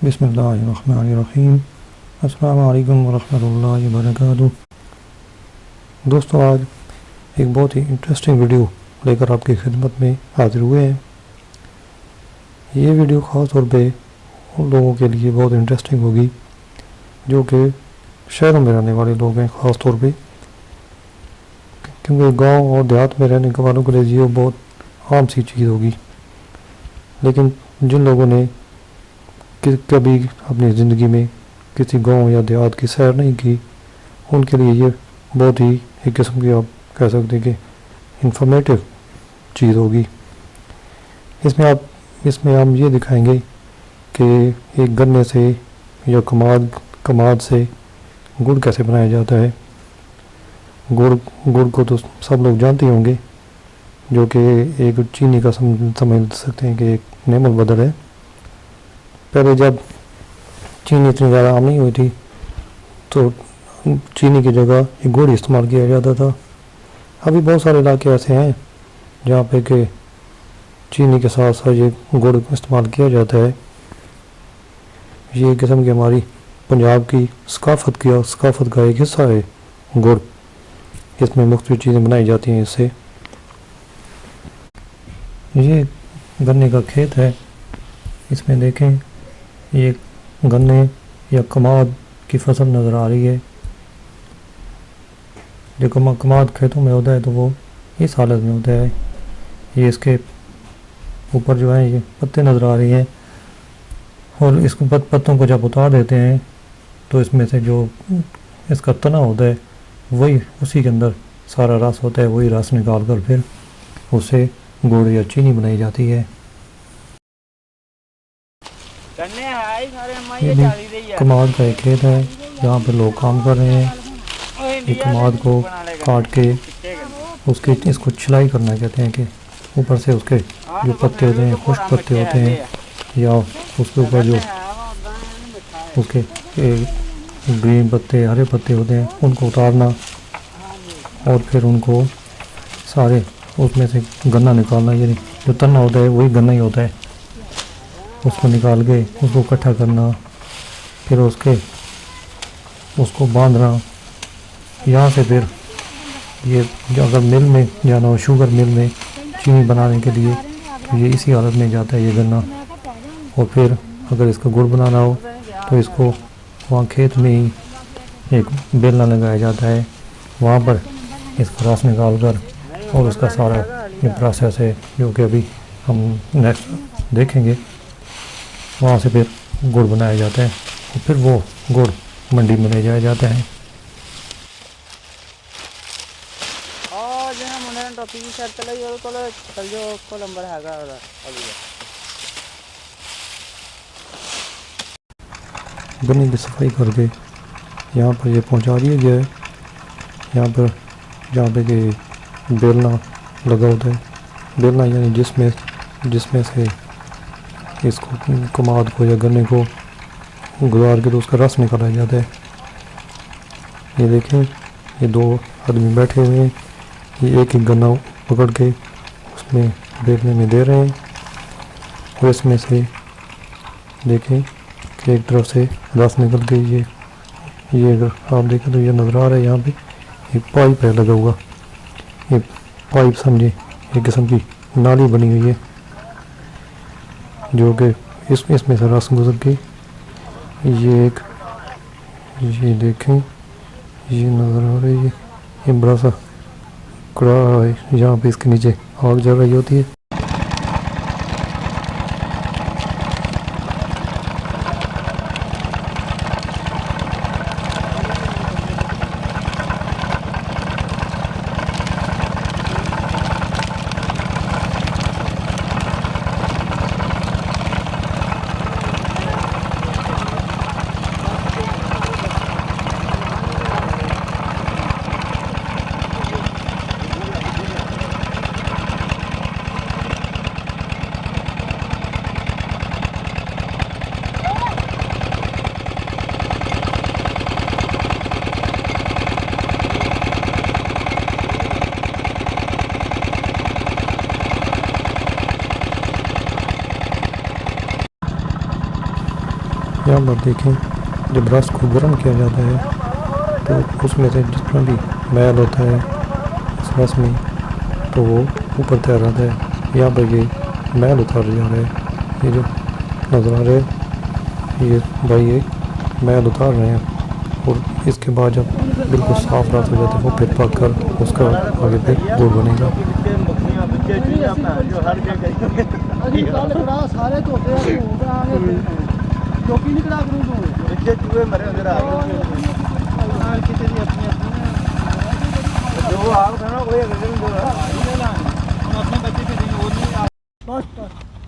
बिस्मिल्लाहिर्रहमानिर्रहीम। अस्सलामु अलैकुम वरहमतुल्लाहि वबरकातुहू। दोस्तों, आज एक बहुत ही इंटरेस्टिंग वीडियो लेकर आपकी खिदमत में हाजिर हुए हैं। ये वीडियो ख़ास तौर पे उन लोगों के लिए बहुत इंटरेस्टिंग होगी जो कि शहरों में रहने वाले लोग हैं, ख़ास तौर पे, क्योंकि गांव और देहात में रहने वालों के लिए ये बहुत आम सी चीज़ होगी। लेकिन जिन लोगों ने कभी अपनी ज़िंदगी में किसी गांव या देहात की सैर नहीं की, उनके लिए ये बहुत ही एक किस्म की, आप कह सकते हैं कि इंफॉर्मेटिव चीज़ होगी। इसमें हम ये दिखाएंगे कि एक गन्ने से या कमाद से गुड़ कैसे बनाया जाता है। गुड़ को तो सब लोग जानते होंगे, जो कि एक चीनी का समझ सकते हैं कि एक नेमल बदल है। पहले जब चीनी इतनी ज़्यादा आम नहीं हुई थी तो चीनी की जगह गुड़ इस्तेमाल किया जाता था। अभी बहुत सारे इलाके ऐसे हैं जहाँ पे कि चीनी के साथ साथ ये गुड़ इस्तेमाल किया जाता है। ये किस्म की हमारी पंजाब की सकाफ़त का एक हिस्सा है गुड़। इसमें मुख्तलिफ चीज़ें बनाई जाती हैं इससे। ये गन्ने का खेत है। इसमें देखें, ये गन्ने या कमाद की फसल नज़र आ रही है। जो कमाद खेतों में होता है तो वो इस हालत में होता है। ये इसके ऊपर जो है ये पत्ते नज़र आ रही हैं, और इसको पत्तों को जब उतार देते हैं तो इसमें से जो इसका तना होता है वही उसी के अंदर सारा रस होता है। वही रस निकाल कर फिर उससे गुड़ या चीनी बनाई जाती है। ये भी कमाद का एक खेत है जहाँ पर लोग काम कर रहे हैं। ये कमाद को काट के इसको छिलाई करना कहते हैं कि ऊपर से उसके जो पत्ते होते हैं, खुश्क पत्ते होते हैं, या उसके ऊपर जो उसके ग्रीन पत्ते, हरे पत्ते होते हैं, उनको उतारना और फिर उनको सारे उसमें से गन्ना निकालना। यानी जो तना होता है वही गन्ना ही होता है। उसको निकाल के उसको इकट्ठा करना, फिर उसको बांधना। यहाँ से फिर ये अगर मिल में जाना हो, शुगर मिल में चीनी बनाने के लिए, तो ये इसी हालत में जाता है ये गन्ना। और फिर अगर इसका गुड़ बनाना हो तो इसको वहाँ खेत में ही एक बेलना लगाया जाता है, वहाँ पर इसका रस निकाल कर और उसका सारा ये प्रोसेस है जो कि अभी हम नेक्स्ट देखेंगे। वहाँ से फिर गुड़ बनाया जाता है और फिर वो गुड़ मंडी में ले जाया जाता है। गन्ने की सफाई करके यहाँ पर ये पहुँचा दिया गया है। यहाँ पर जहाँ पे कि बेलना लगा होता है, बेलना यानी जिसमें से इसको कमाद को या गन्ने को गुजार के तो उसका रस निकाला जाता है। ये देखें, ये दो आदमी बैठे हुए हैं। ये एक गन्ना पकड़ के उसमें बेलने में दे रहे हैं, और इसमें से देखें कि एक तरफ से रस निकल के ये अगर आप देखें तो ये नज़र आ रहा है। यहाँ पे एक पाइप है लगा हुआ। ये पाइप समझे एक किस्म की नाली बनी हुई है, जो कि इसमें से रस गुजर के ये देखें, ये नज़र आ रही है। ये बड़ा सा कड़ा है, यहाँ पे इसके नीचे आग जल रही होती है। यहाँ पर देखें जब रस को गर्म किया जाता है तो उसमें से जितना भी मैल होता है उस रस में तो वो ऊपर तैर आता है। यहाँ पर ये मैल उतार जा रहा है, ये जो नज़र आ रहा है ये भाई एक मैल उतार रहे हैं और इसके बाद जब बिल्कुल साफ रस हो जाता है वो फिर पक कर उसका आगे पे गुड़ बनेगा। सारे चौकी नहीं करा करूँ चूहे मरे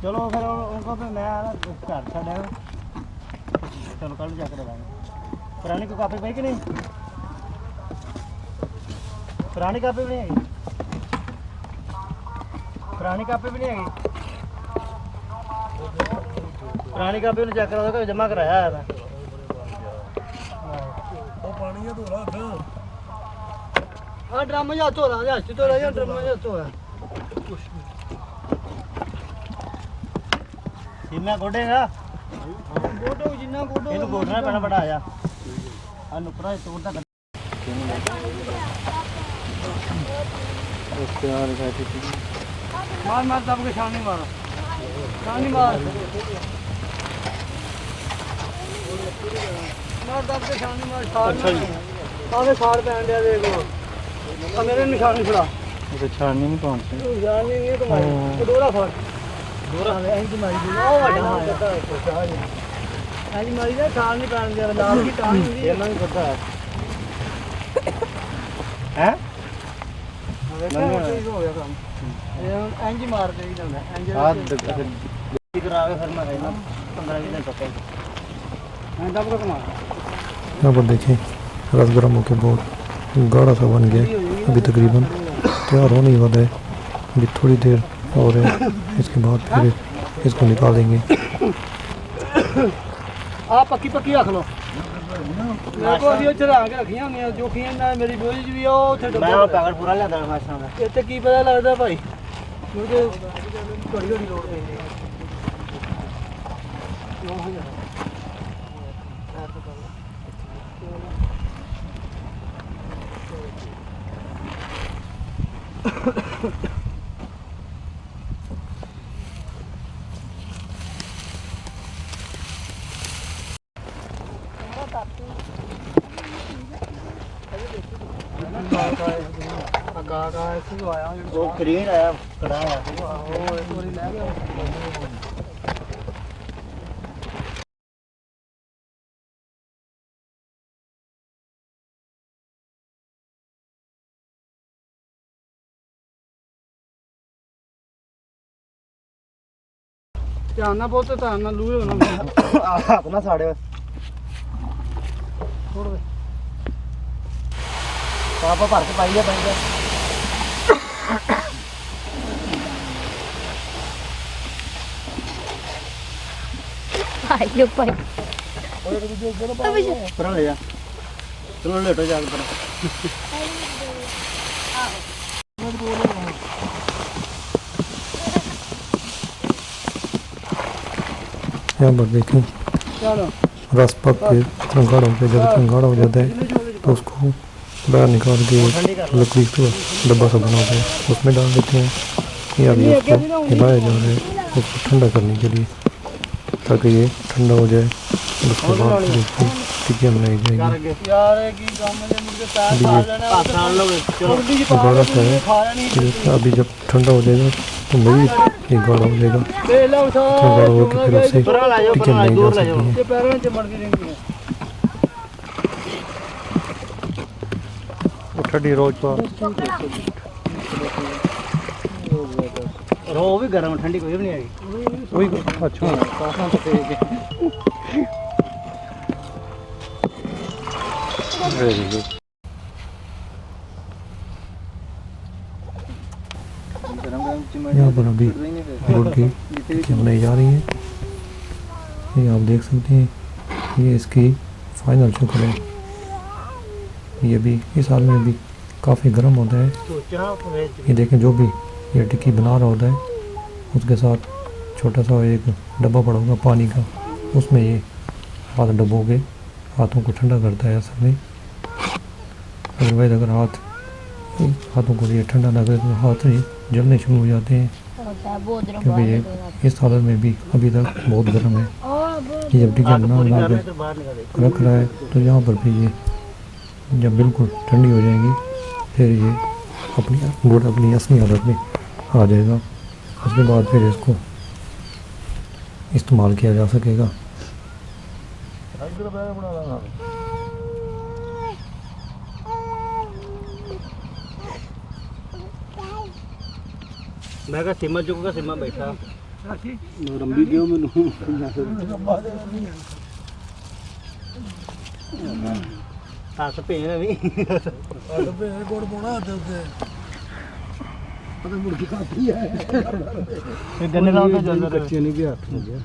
चलो फिर उनको फिर मैं घर छा चलो कल जाकर लगाएंगे। पुरानी को काफी पाई कि नहीं? पुरानी कापी भी नहीं है, पुरानी कापी भी नहीं है, पुरानी कापी ने चेक करा जमा कराया है मैं पानी है धोला हां ड्रम जा धोला जा धोला जा ड्रम जा धोला जिन्ना गोडेगा गोडो जिन्ना गोडो इनु गोडना पैना बड़ा आया आ नुकरा तोड़दा यार मार मार दब के छानी मारो छानी मार दब के छानी मार अच्छा जी सारे सार पैन दिया देखो अब मेरे निशानी छुड़ा तो छानी नहीं पहुंचती छानी नहीं तुम्हारी कटोरा फाड़ कटोरा है ऐसी मारी दी ओ बड़ा ऐसी मारी ना छान नहीं पैन दिया लाल की टांग हुई ये नहीं पता है मार यहाँ पर देखें रस गर्म होकर बहुत गाढ़ा सा बन गया, अभी तकरीबन तैयार होने ही वाला है, अभी थोड़ी देर और है, इसके बाद फिर इसको निकाल देंगे। आप पक्की पक्की रख लो मेरे को अभी चढ़ा के रखियां मैं जो खियां ना मेरी बोझ भी ओ थे मैं पैकेट पूरा लेदा माशा में इत्ते की पता लगदा भाई मुझे थोड़ी थोड़ी लोड पेंदी वो ग्रीन आया कड़ा आया वो एक बारी ले गया ध्यान ना बहुत ध्यान ना लूए होना अपना साड़े छोड़ दे पापा भर के पाइए पाइए आइयो भाई पर ले जा चलो लेटो जा पर यहाँ पर देखें रस पक के इतना गाढ़ा हो जाता है, जब इतना गाढ़ा हो जाता है तो उसको बाहर निकाल के लकड़ी का डब्बा सा बना होता है उसमें डाल देते हैं। ये अभी उसको हिलाया जा रहा है उसको ठंडा करने के लिए ताकि ये ठंडा हो जाए और उसके बाद फिर इसकी टिक्कियाँ बनाई जाएगी। गाढ़ा सा है, फिर अभी जब ठंडा हो जाएगा तो मज़ीद ये गाढ़ा हो जाएगा, इतना गाढ़ा हो कि फिर उससे टिक्कियाँ बनाई जा सकती हैं। ठंडी रोज पर रो भी गर्म ठंडी कोई भी नहीं आई वही अच्छा वेरी गुड। यहाँ पर अभी गुड़ की टिक्कियाँ बनाई जा रही हैं, ये आप देख सकते हैं, ये इसकी फाइनल शक्ल है। ये भी इस हाल में भी काफ़ी गर्म होता है। ये देखें जो भी ये टिक्की बना रहा होता है उसके साथ छोटा सा एक डब्बा पड़ा होगा पानी का, उसमें ये हाथ डबोगे, हाथों को ठंडा करता है असल में। अदरवाइज अगर हाथों को ये ठंडा ना करे तो हाथ ही जलने शुरू हो जाते हैं, क्योंकि ये इस हालत में भी अभी तक बहुत गर्म है। ये जब टिकिया बना के रख रहा है तो यहाँ पर भी ये जब बिल्कुल ठंडी हो जाएंगी फिर ये गुड़ अपनी असली हालत में आ जाएगा। उसके बाद फिर इसको इस्तेमाल किया जा सकेगा। मैं कहा सीमा चुका सीमा बैठा रंबी दियो मैनू हस भेन भी गुड़ पाना पता मुर्गी खाती है गन्ने लाओ तो जल्दी बच्चे नहीं भी हाथ में गया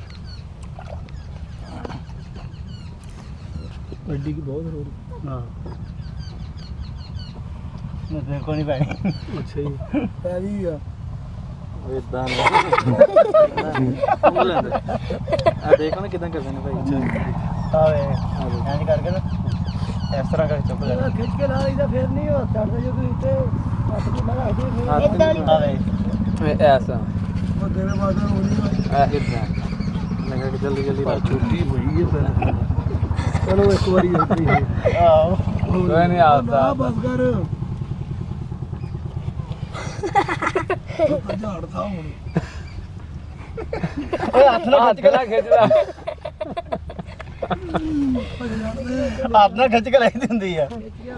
बड्डी की बहुत हो रही हां मैं देखो नहीं पाई अच्छा जी पैरी आ ਇਦਾਂ ਆ ਦੇਖੋ ਨਾ ਕਿਦਾਂ ਕਰਦੇ ਨੇ ਭਾਈ ਆਵੇ ਐਂ ਕਰਕੇ ਨਾ ਇਸ ਤਰ੍ਹਾਂ ਕਰਕੇ ਚੁੱਕ ਲੈਣਾ ਖਿੱਚ ਕੇ ਲਾ ਲਈਦਾ ਫਿਰ ਨਹੀਂ ਹੋ ਸਕਦਾ ਜੇ ਕੋਈ ਉੱਤੇ ਹੱਥ ਨੂੰ ਮਾਰਾ ਹਜੇ ਇਦਾਂ ਨਹੀਂ ਆਵੇ ਐਸਾ ਉਹ ਦੇਰ ਬਾਅਦ ਹੋਣੀ ਹੈ ਇਦਾਂ ਮੈਂ ਕਿਹਾ ਜਲਦੀ ਜਲਦੀ ਛੁੱਟੀ ਹੋਈ ਹੈ ਪਹਿਲਾਂ ਚਲੋ ਇੱਕ ਵਾਰੀ ਹੁੰਦੀ ਹੈ ਆਓ ਕੋਈ ਨਹੀਂ ਆਉਂਦਾ ਬਸ ਕਰ ਝਾੜਦਾ ਹੁਣ ਓਏ ਹੱਥ ਨਾਲ ਖਿੱਚਦਾ ਹੱਥ ਨਾਲ ਖਿੱਚ ਕੇ ਲਾਈਦੀ ਹੁੰਦੀ ਆ ਹੱਥ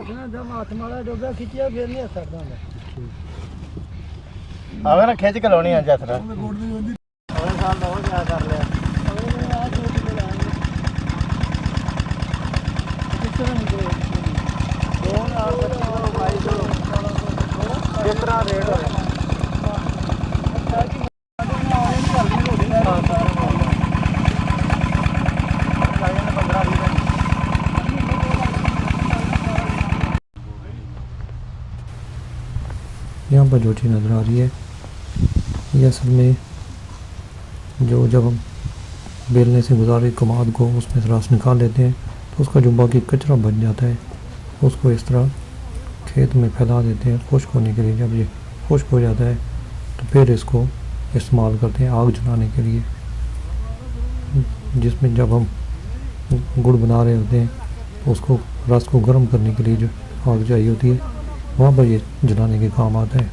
ਨਾਲ ਜਦ ਹੱਥ ਮਾਰਾ ਡੋਗਾ ਖਿੱਚਿਆ ਫਿਰ ਨਹੀਂ ਸਕਦਾ ਹੁੰਦਾ ਆਵੇ ਨਾ ਖਿੱਚ ਕੇ ਲਾਉਣੀ ਆ ਜੱਥ ਨਾਲ ਉਹਨੇ ਸਾਲ ਦਾ ਹੋਰ ਕਿਆ ਕਰ ਲਿਆ ਕਿਸ ਤਰ੍ਹਾਂ ਨਿਕਲੇ ਦੋ ਨਾਲ ਭਾਈ ਦੋ ਕਿਸ ਤਰ੍ਹਾਂ ਰੇਟ ਹੋਇਆ यहाँ पर जो चीज़ नज़र आ रही है ये असल में जब हम बेलने से गुजारे कमाद को उसमें से रस निकाल लेते हैं तो उसका जो बाकी कचरा बच जाता है उसको इस तरह खेत में फैला देते हैं खुश्क होने के लिए। जब ये खुश्क हो जाता है तो फिर इसको इस्तेमाल करते हैं आग जलाने के लिए, जिसमें जब हम गुड़ बना रहे होते हैं तो उसको रस को गर्म करने के लिए जो आग चाहिए होती है वहाँ पर ये जलाने के काम आता है।